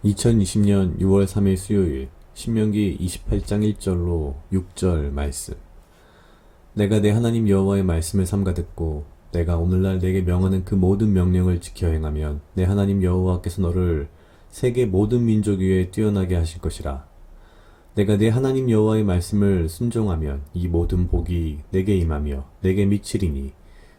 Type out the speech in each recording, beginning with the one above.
2020년 6월 3일 수요일 신명기 28장 1절로 6절 말씀. 내가 내 하나님 여호와의 말씀을 삼가 듣고 내가 오늘날 내게 명하는 그 모든 명령을 지켜 행하면 내 하나님 여호와께서 너를 세계 모든 민족 위에 뛰어나게 하실 것이라. 내가 내 하나님 여호와의 말씀을 순종하면 이 모든 복이 내게 임하며 내게 미치리니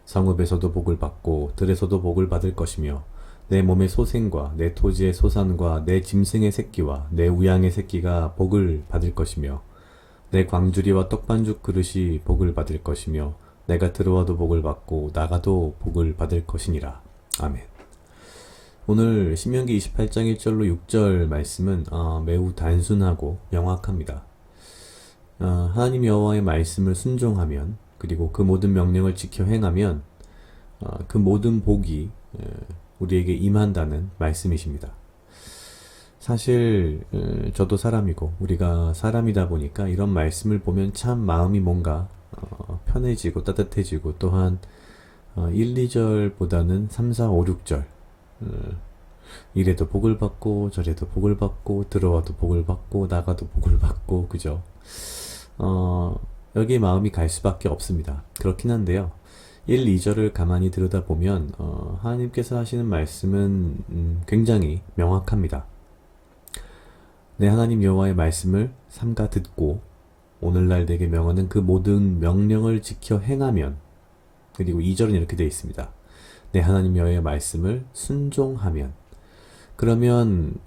성읍에서도 복을 받고 들에서도 복을 받을 것이며 내 몸의 소생과 내 토지의 소산과 내 짐승의 새끼와 내 우양의 새끼가 복을 받을 것이며 내 광주리와 떡반죽 그릇이 복을 받을 것이며 내가 들어와도 복을 받고 나가도 복을 받을 것이니라. 아멘. 오늘 신명기 28장 1절로 6절 말씀은 매우 단순하고 명확합니다. 하나님 여호와의 말씀을 순종하면 그리고 그 모든 명령을 지켜 행하면 그 모든 복이 우리에게 임한다는 말씀이십니다. 사실 저도 사람이고 우리가 사람이다 보니까 이런 말씀을 보면 참 마음이 뭔가 편해지고 따뜻해지고 또한 1, 2절보다는 3, 4, 5, 6절 이래도 복을 받고 저래도 복을 받고 들어와도 복을 받고 나가도 복을 받고 그죠? 여기에 마음이 갈 수밖에 없습니다. 그렇긴 한데요. 1, 2절을 가만히 들여다보면 하나님께서 하시는 말씀은 굉장히 명확합니다. 내 하나님 여호와의 말씀을 삼가 듣고 오늘날 내게 명하는 그 모든 명령을 지켜 행하면, 그리고 2절은 이렇게 되어 있습니다. 내 하나님 여호와의 말씀을 순종하면, 그러면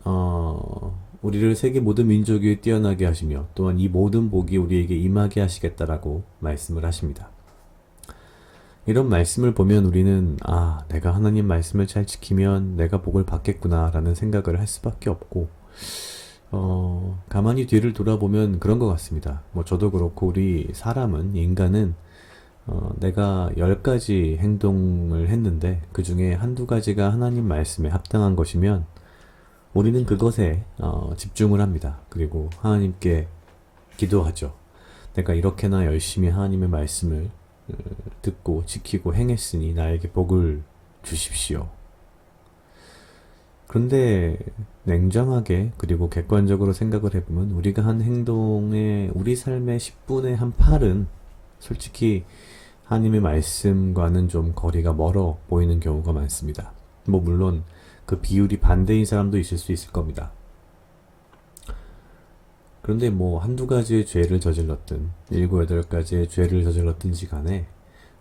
우리를 세계 모든 민족 위에 뛰어나게 하시며 또한 이 모든 복이 우리에게 임하게 하시겠다라고 말씀을 하십니다. 이런 말씀을 보면 우리는 내가 하나님 말씀을 잘 지키면 내가 복을 받겠구나 라는 생각을 할 수밖에 없고 가만히 뒤를 돌아보면 그런 것 같습니다. 저도 그렇고 우리 인간은 내가 10가지 행동을 했는데 그 중에 한두 가지가 하나님 말씀에 합당한 것이면 우리는 그것에 집중을 합니다. 그리고 하나님께 기도하죠. 내가 이렇게나 열심히 하나님의 말씀을 듣고 지키고 행했으니 나에게 복을 주십시오. 그런데 냉정하게 그리고 객관적으로 생각을 해보면 우리가 한 행동의 우리 삶의 10분의 한 8은 솔직히 하나님의 말씀과는 좀 거리가 멀어 보이는 경우가 많습니다. 물론 그 비율이 반대인 사람도 있을 수 있을 겁니다. 그런데 한두 가지의 죄를 저질렀든 7, 8가지의 죄를 저질렀든지 간에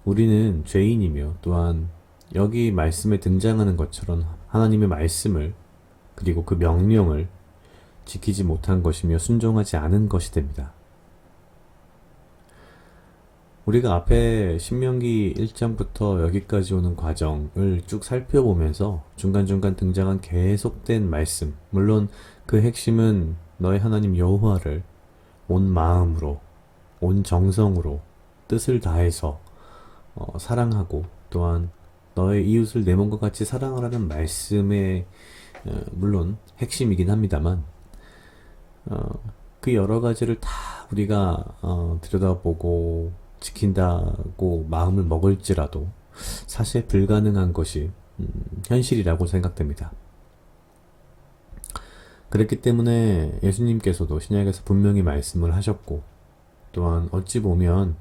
우리는 죄인이며 또한 여기 말씀에 등장하는 것처럼 하나님의 말씀을 그리고 그 명령을 지키지 못한 것이며 순종하지 않은 것이 됩니다. 우리가 앞에 신명기 1장부터 여기까지 오는 과정을 쭉 살펴보면서 중간중간 등장한 계속된 말씀, 물론 그 핵심은 너의 하나님 여호와를 온 마음으로, 온 정성으로, 뜻을 다해서 사랑하고 또한 너의 이웃을 내 몸과 같이 사랑하라는 말씀의 물론 핵심이긴 합니다만 그 여러 가지를 다 우리가 들여다보고 지킨다고 마음을 먹을지라도 사실 불가능한 것이 현실이라고 생각됩니다. 그랬기 때문에 예수님께서도 신약에서 분명히 말씀을 하셨고 또한 어찌 보면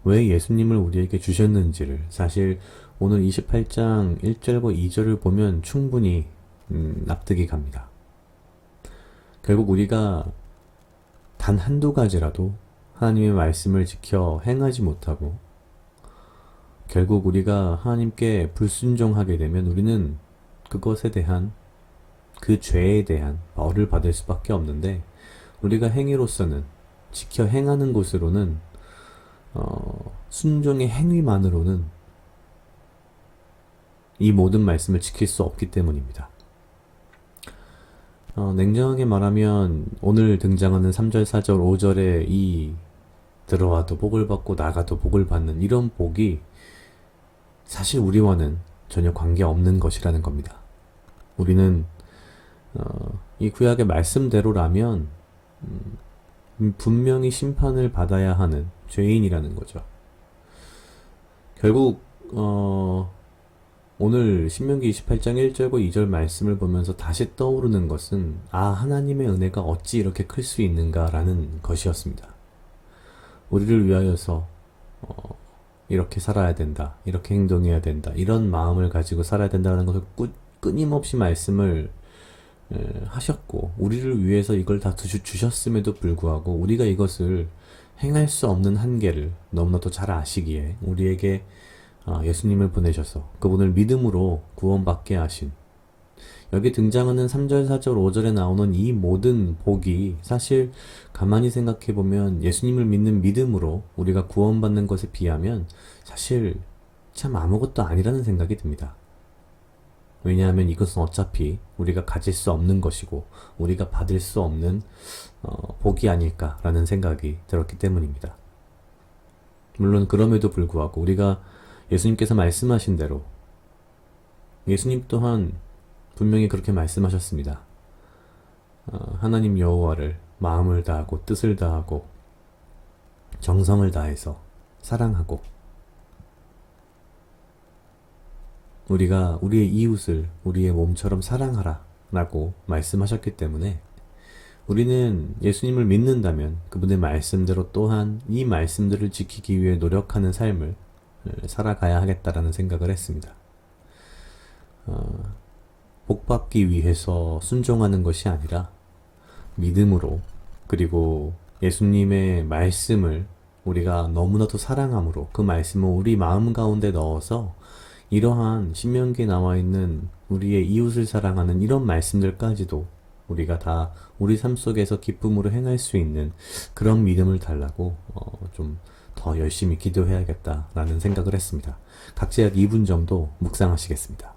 왜 예수님을 우리에게 주셨는지를 사실 오늘 28장 1절과 2절을 보면 충분히 납득이 갑니다. 결국 우리가 단 한두 가지라도 하나님의 말씀을 지켜 행하지 못하고 결국 우리가 하나님께 불순종하게 되면 우리는 그것에 대한 그 죄에 대한 벌을 받을 수밖에 없는데 우리가 행위로서는 지켜 행하는 것으로는 순종의 행위만으로는 이 모든 말씀을 지킬 수 없기 때문입니다. 냉정하게 말하면 오늘 등장하는 3절, 4절, 5절의 이 들어와도 복을 받고 나가도 복을 받는 이런 복이 사실 우리와는 전혀 관계없는 것이라는 겁니다. 우리는 이 구약의 말씀대로라면 분명히 심판을 받아야 하는 죄인이라는 거죠. 결국 오늘 신명기 28장 1절과 2절 말씀을 보면서 다시 떠오르는 것은 하나님의 은혜가 어찌 이렇게 클 수 있는가라는 것이었습니다. 우리를 위하여서 이렇게 살아야 된다, 이렇게 행동해야 된다, 이런 마음을 가지고 살아야 된다는 것을 끊임없이 말씀을 하셨고, 우리를 위해서 이걸 다 주셨음에도 불구하고 우리가 이것을 행할 수 없는 한계를 너무나도 잘 아시기에 우리에게 예수님을 보내셔서 그분을 믿음으로 구원받게 하신, 여기 등장하는 3절, 4절, 5절에 나오는 이 모든 복이 사실 가만히 생각해보면 예수님을 믿는 믿음으로 우리가 구원받는 것에 비하면 사실 참 아무것도 아니라는 생각이 듭니다. 왜냐하면 이것은 어차피 우리가 가질 수 없는 것이고 우리가 받을 수 없는 복이 아닐까라는 생각이 들었기 때문입니다. 물론 그럼에도 불구하고 우리가 예수님께서 말씀하신 대로, 예수님 또한 분명히 그렇게 말씀하셨습니다. 하나님 여호와를 마음을 다하고 뜻을 다하고 정성을 다해서 사랑하고, 우리가 우리의 이웃을 우리의 몸처럼 사랑하라 라고 말씀하셨기 때문에 우리는 예수님을 믿는다면 그분의 말씀대로 또한 이 말씀들을 지키기 위해 노력하는 삶을 살아가야 하겠다라는 생각을 했습니다. 복받기 위해서 순종하는 것이 아니라 믿음으로, 그리고 예수님의 말씀을 우리가 너무나도 사랑함으로 그 말씀을 우리 마음 가운데 넣어서 이러한 신명기에 나와 있는 우리의 이웃을 사랑하는 이런 말씀들까지도 우리가 다 우리 삶 속에서 기쁨으로 행할 수 있는 그런 믿음을 달라고 좀 더 열심히 기도해야겠다라는 생각을 했습니다. 각자 약 2분 정도 묵상하시겠습니다.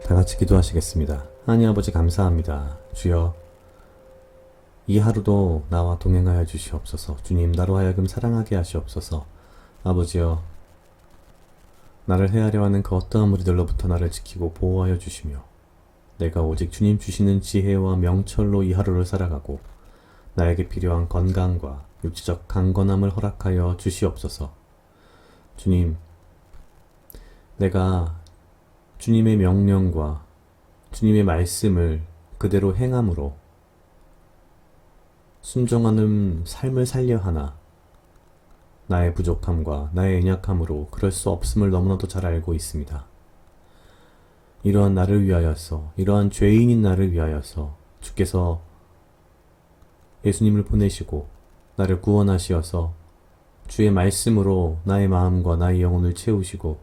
다 같이 기도하시겠습니다. 하나님 아버지 감사합니다. 주여, 이 하루도 나와 동행하여 주시옵소서. 주님, 나로 하여금 사랑하게 하시옵소서. 아버지여, 나를 해하려 하는 그 어떠한 무리들로부터 나를 지키고 보호하여 주시며, 내가 오직 주님 주시는 지혜와 명철로 이 하루를 살아가고 나에게 필요한 건강과 육체적 강건함을 허락하여 주시옵소서. 주님, 내가 주님의 명령과 주님의 말씀을 그대로 행함으로 순종하는 삶을 살려 하나 나의 부족함과 나의 연약함으로 그럴 수 없음을 너무나도 잘 알고 있습니다. 이러한 나를 위하여서, 이러한 죄인인 나를 위하여서 주께서 예수님을 보내시고 나를 구원하시어서 주의 말씀으로 나의 마음과 나의 영혼을 채우시고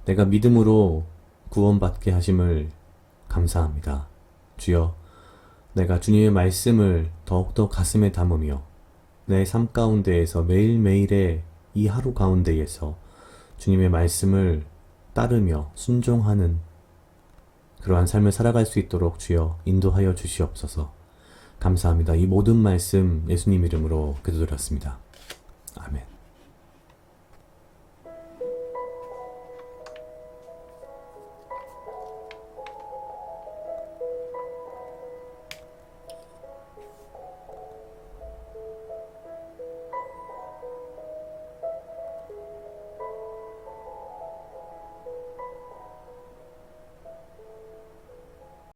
내가 믿음으로 구원받게 하심을 감사합니다. 주여, 내가 주님의 말씀을 더욱더 가슴에 담으며 내 삶 가운데에서 매일매일의 이 하루 가운데에서 주님의 말씀을 따르며 순종하는 그러한 삶을 살아갈 수 있도록 주여 인도하여 주시옵소서. 감사합니다. 이 모든 말씀 예수님 이름으로 기도드렸습니다.